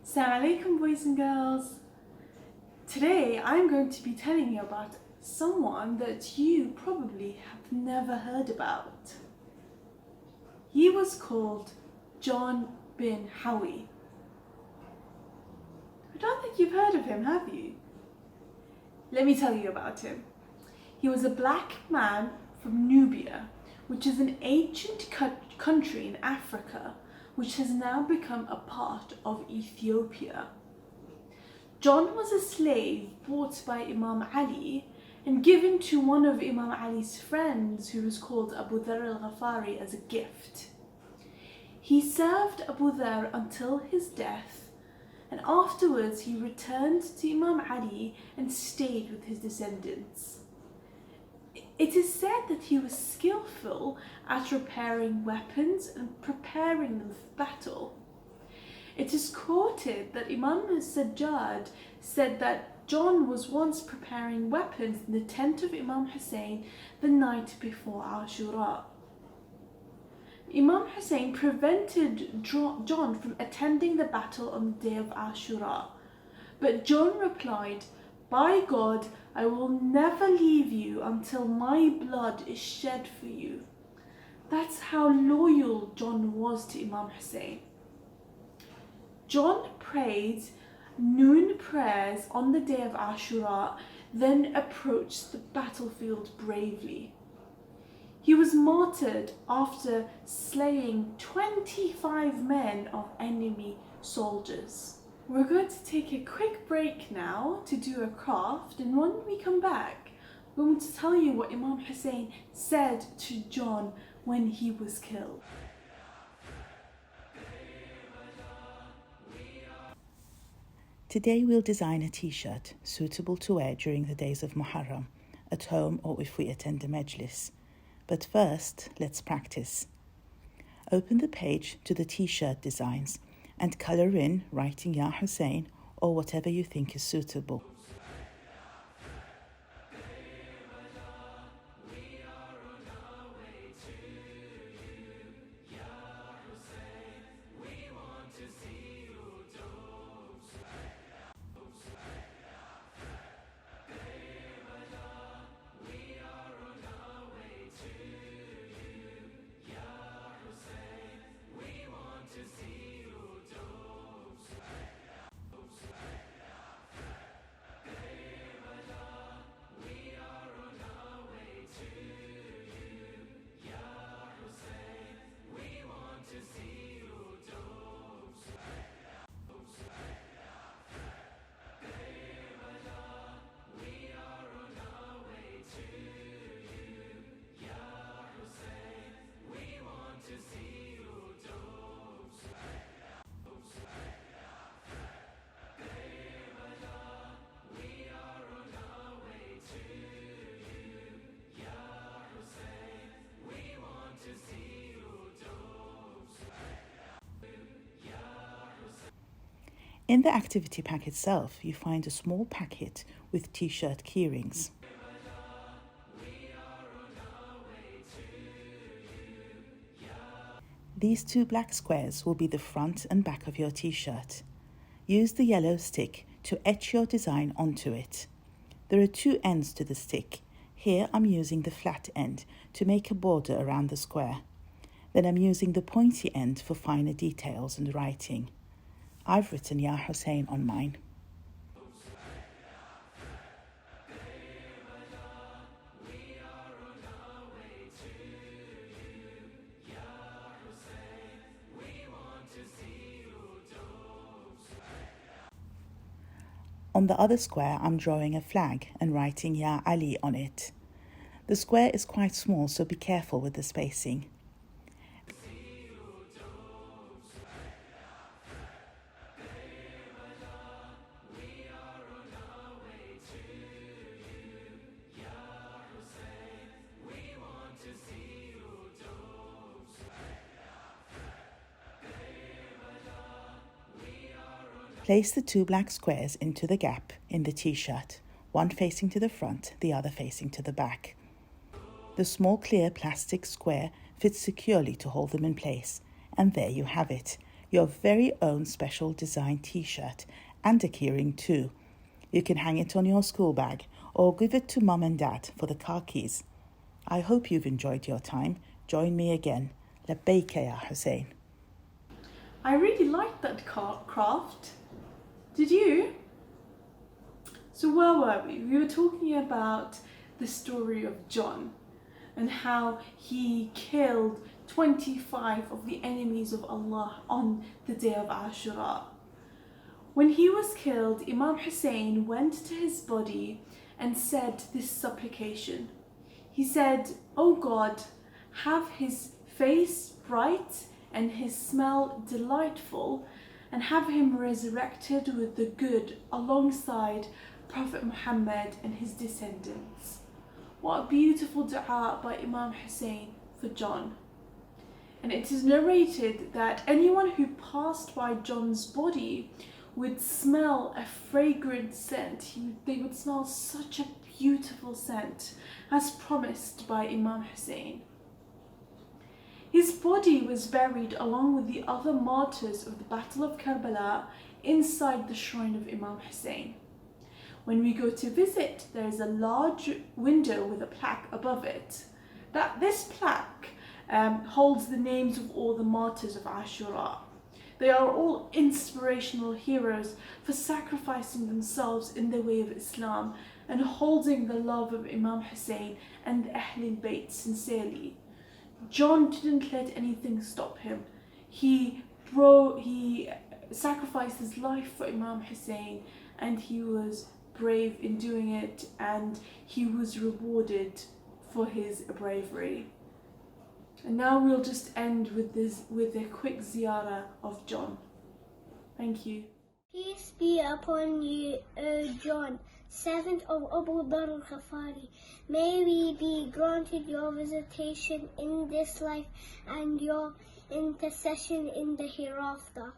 Assalamu alaikum, boys and girls. Today I'm going to be telling you about someone that you probably have never heard about. He was called Jawn bin Howie. I don't think you've heard of him, have you? Let me tell you about him. He was a black man from Nubia, which is an ancient country in Africa, which has now become a part of Ethiopia. Jawn was a slave bought by Imam Ali and given to one of Imam Ali's friends, who was called Abu Dharr al-Ghafari, as a gift. He served Abu Dharr until his death, and afterwards he returned to Imam Ali and stayed with his descendants. It is said that he was skillful at repairing weapons and preparing them for battle. It is quoted that Imam Sajjad said that Jawn was once preparing weapons in the tent of Imam Hussein the night before Ashura. Imam Hussein prevented Jawn from attending the battle on the day of Ashura, but Jawn replied, "By God, I will never leave you until my blood is shed for you." That's how loyal Jawn was to Imam Hussein. Jawn prayed noon prayers on the day of Ashura, then approached the battlefield bravely. He was martyred after slaying 25 men of enemy soldiers. We're going to take a quick break now to do a craft, and when we come back, we're going to tell you what Imam Hussein said to Jawn when he was killed. Today we'll design a t-shirt suitable to wear during the days of Muharram, at home or if we attend a majlis. But first, let's practice. Open the page to the t-shirt designs and colour in writing Ya Hussein or whatever you think is suitable. In the activity pack itself, you find a small packet with t-shirt keyrings. These two black squares will be the front and back of your t-shirt. Use the yellow stick to etch your design onto it. There are two ends to the stick. Here I'm using the flat end to make a border around the square. Then I'm using the pointy end for finer details and writing. I've written Ya Hussein on mine. On the other square, I'm drawing a flag and writing Ya Ali on it. The square is quite small, so be careful with the spacing. Place the two black squares into the gap in the t-shirt, one facing to the front, the other facing to the back. The small clear plastic square fits securely to hold them in place, and there you have it, your very own special design t-shirt and a keyring too. You can hang it on your school bag or give it to mum and dad for the car keys. I hope you've enjoyed your time. Join me again. Labbaik ya Hussein. I really liked that craft. Did you? So where were we? We were talking about the story of Jawn and how he killed 25 of the enemies of Allah on the day of Ashura. When he was killed, Imam Hussein went to his body and said this supplication. He said, "O God, have his face bright and his smell delightful, and have him resurrected with the good alongside Prophet Muhammad and his descendants." What a beautiful dua by Imam Hussein for Jawn. And it is narrated that anyone who passed by Jawn's body would smell a fragrant scent. They would smell such a beautiful scent, as promised by Imam Hussein. His body was buried along with the other martyrs of the Battle of Karbala inside the shrine of Imam Hussein. When we go to visit, there is a large window with a plaque above it. This plaque holds the names of all the martyrs of Ashura. They are all inspirational heroes for sacrificing themselves in the way of Islam and holding the love of Imam Hussein and Ahlul Bayt sincerely. Jawn didn't let anything stop him. He sacrificed his life for Imam Hussein, and he was brave in doing it, and he was rewarded for his bravery. And now we'll just end with a quick ziyarah of Jawn. Thank you. Peace be upon you, O Jawn, servant of Abu Dhar al-Ghafari. May we be granted your visitation in this life and your intercession in the hereafter.